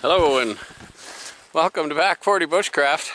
Hello and welcome to Back 40 Bushcraft.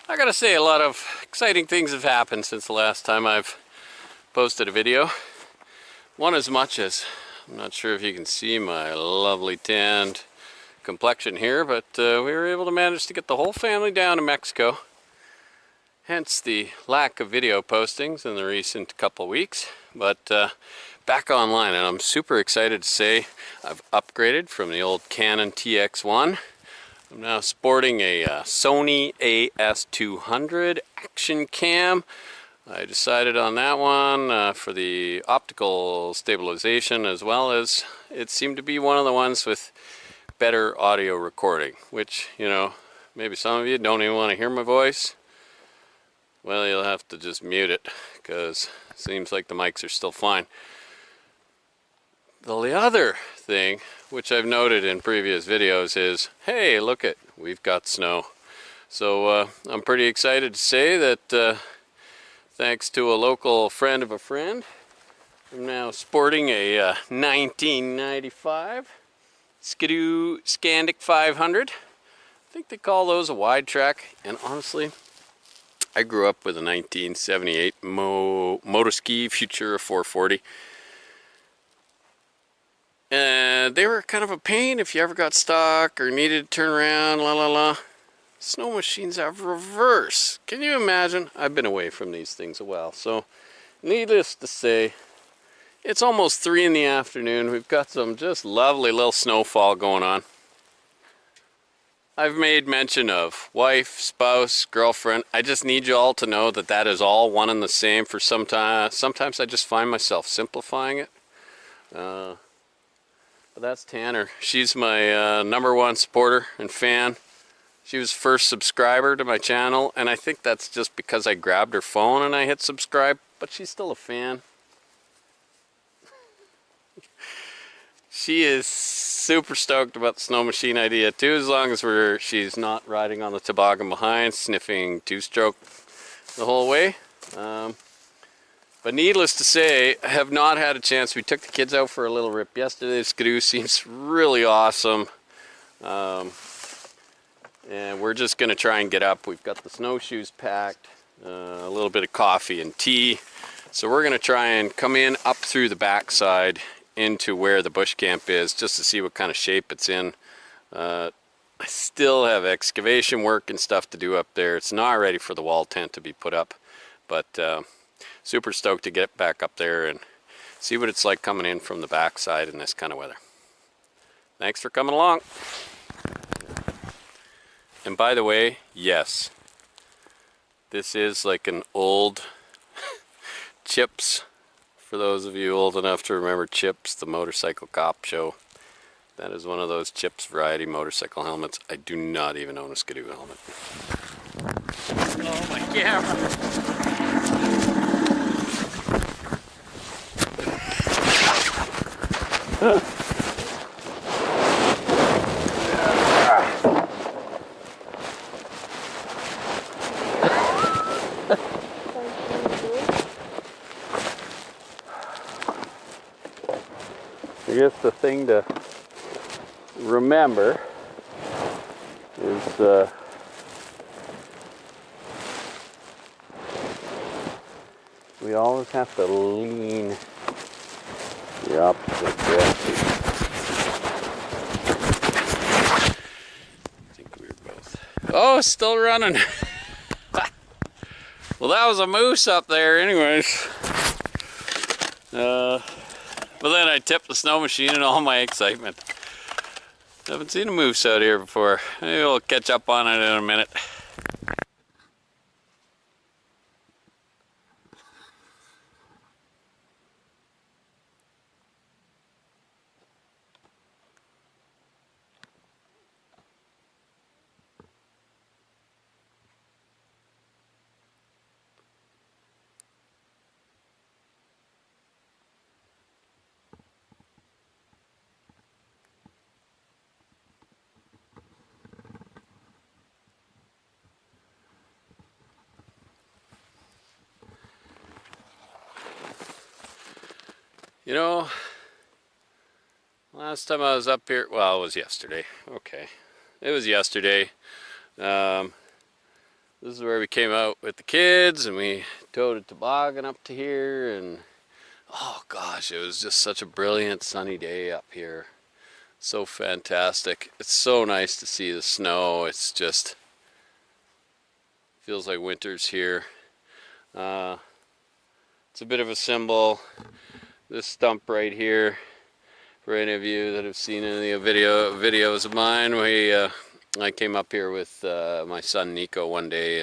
I gotta say, a lot of exciting things have happened since the last time I've posted a video. One as much as, I'm not sure if you can see my lovely tanned complexion here, but we were able to manage to get the whole family down to Mexico. Hence the lack of video postings in the recent couple weeks, but back online, and I'm super excited to say I've upgraded from the old Canon TX1. I'm now sporting a Sony AS200 action cam. I decided on that one for the optical stabilization, as well as it seemed to be one of the ones with better audio recording, which, you know, maybe some of you don't even want to hear my voice. Well, you'll have to just mute it, because it seems like the mics are still fine. The other thing, which I've noted in previous videos, is, hey, look it, we've got snow. So I'm pretty excited to say that thanks to a local friend of a friend, I'm now sporting a 1995 Skidoo Scandic 500. I think they call those a wide track, and honestly, I grew up with a 1978 Motoski Futura 440. And they were kind of a pain if you ever got stuck or needed to turn around, la la la. Snow machines have reverse. Can you imagine? I've been away from these things a while. So, needless to say, it's almost 3 in the afternoon. We've got some just lovely little snowfall going on. I've made mention of wife, spouse, girlfriend. I just need you all to know that that is all one and the same for some time. Sometimes I just find myself simplifying it. But that's Tanner. She's my #1 supporter and fan. She was first subscriber to my channel, and I think that's just because I grabbed her phone and I hit subscribe, but she's still a fan. She is super stoked about the snow machine idea too, as long as she's not riding on the toboggan behind, sniffing two-stroke the whole way. But needless to say, I have not had a chance. We took the kids out for a little rip yesterday. Skidoo seems really awesome. And we're just going to try and get up. We've got the snowshoes packed, a little bit of coffee and tea. So we're going to try and come in up through the backside into where the Bushcamp is, just to see what kind of shape it's in. I still have excavation work and stuff to do up there. It's not ready for the wall tent to be put up, but super stoked to get back up there and see what it's like coming in from the backside in this kind of weather. Thanks for coming along. And by the way, yes, this is like an old Chips. For those of you old enough to remember Chips, the motorcycle cop show, that is one of those Chips variety motorcycle helmets. I do not even own a Skidoo helmet. Oh, my camera! I guess the thing to remember is we always have to lean the opposite direction. I think we were both. Oh, still running. Well, that was a moose up there anyways. But then I tipped the snow machine in all my excitement. Haven't seen a moose out here before. Maybe we'll catch up on it in a minute. You know, last time I was up here, well, it was yesterday. Okay. It was yesterday. This is where we came out with the kids and we towed a toboggan up to here, and oh gosh, it was just such a brilliant sunny day up here. So fantastic. It's so nice to see the snow. It's just feels like winter's here. It's a bit of a symbol. This stump right here, for any of you that have seen any of the videos of mine, I came up here with my son Nico one day,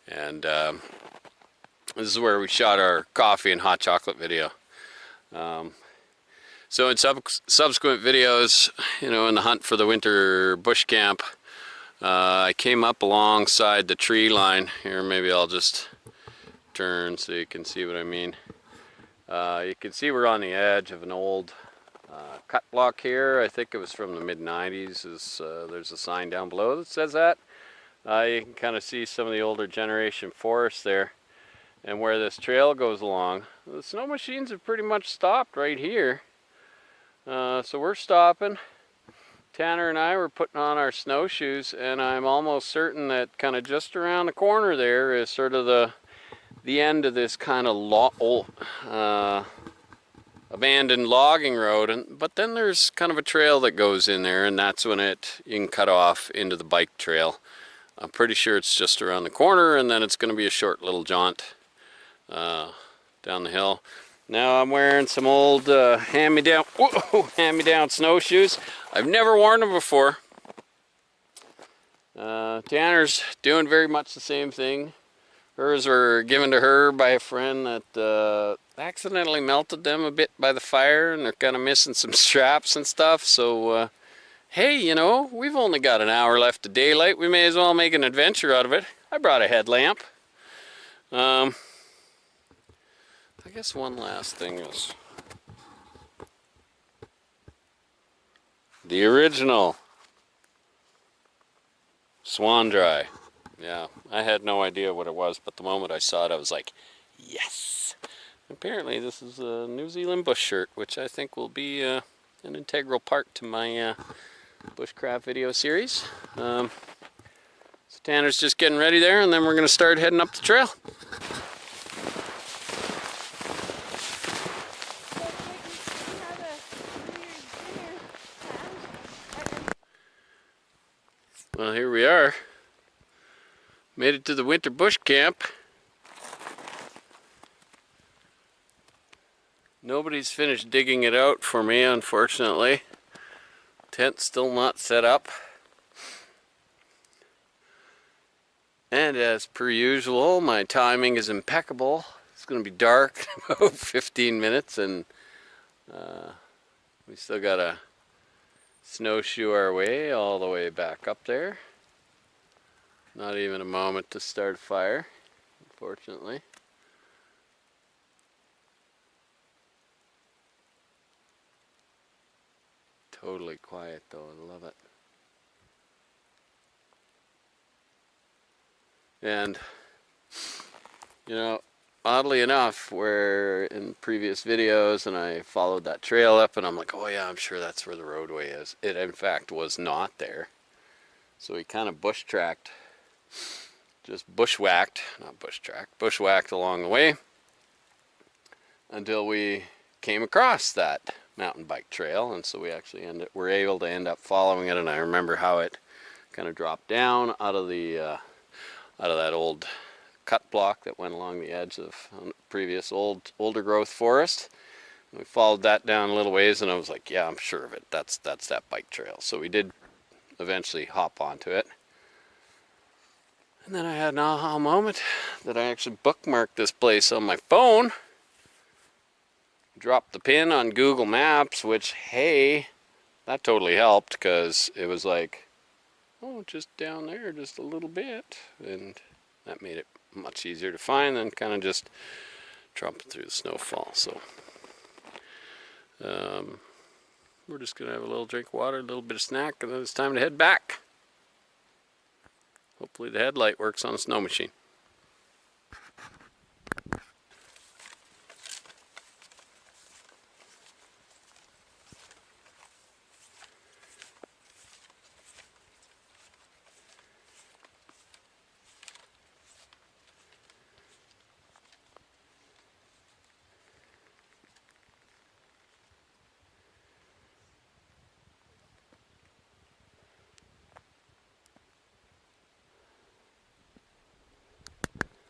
and this is where we shot our coffee and hot chocolate video. So in subsequent videos, you know, in the hunt for the winter bush camp, I came up alongside the tree line. Here, maybe I'll just turn so you can see what I mean. You can see we're on the edge of an old cut block here. I think it was from the mid-90s. There's a sign down below that says that. You can kind of see some of the older generation forests there. And where this trail goes along, the snow machines have pretty much stopped right here. So we're stopping. Tanner and I were putting on our snowshoes, and I'm almost certain that kind of just around the corner there is sort of the end of this kind of abandoned logging road, but then there's kind of a trail that goes in there, and that's when you can cut off into the bike trail. I'm pretty sure it's just around the corner, and then it's going to be a short little jaunt down the hill. Now I'm wearing some old hand-me-down snowshoes. I've never worn them before. Tanner's doing very much the same thing. Hers were given to her by a friend that accidentally melted them a bit by the fire, and they're kind of missing some straps and stuff. So, hey, you know, we've only got an hour left of daylight. We may as well make an adventure out of it. I brought a headlamp. I guess one last thing is the original Swan Dry. Yeah, I had no idea what it was, but the moment I saw it, I was like, yes! Apparently this is a New Zealand bush shirt, which I think will be an integral part to my bushcraft video series. So Tanner's just getting ready there, and then we're going to start heading up the trail. Well, here we are. Made it to the winter bush camp. Nobody's finished digging it out for me, unfortunately. Tent's still not set up. And as per usual, my timing is impeccable. It's going to be dark in about 15 minutes, and we still got to snowshoe our way all the way back up there. Not even a moment to start a fire, unfortunately. Totally quiet though, I love it. And, you know, oddly enough, where in previous videos and I followed that trail up and I'm like, oh yeah, I'm sure that's where the roadway is. It in fact was not there. So we kind of bushwhacked along the way until we came across that mountain bike trail, and so we actually were able to end up following it. And I remember how it kind of dropped down out of that old cut block that went along the edge of previous older growth forest. And we followed that down a little ways, and I was like, yeah, I'm sure of it. That's that bike trail. So we did eventually hop onto it. And then I had an aha moment that I actually bookmarked this place on my phone. Dropped the pin on Google Maps, which, hey, that totally helped, because it was like, oh, just down there, just a little bit. And that made it much easier to find than kind of just tromping through the snowfall. So we're just going to have a little drink of water, a little bit of snack, and then it's time to head back. Hopefully the headlight works on the snow machine.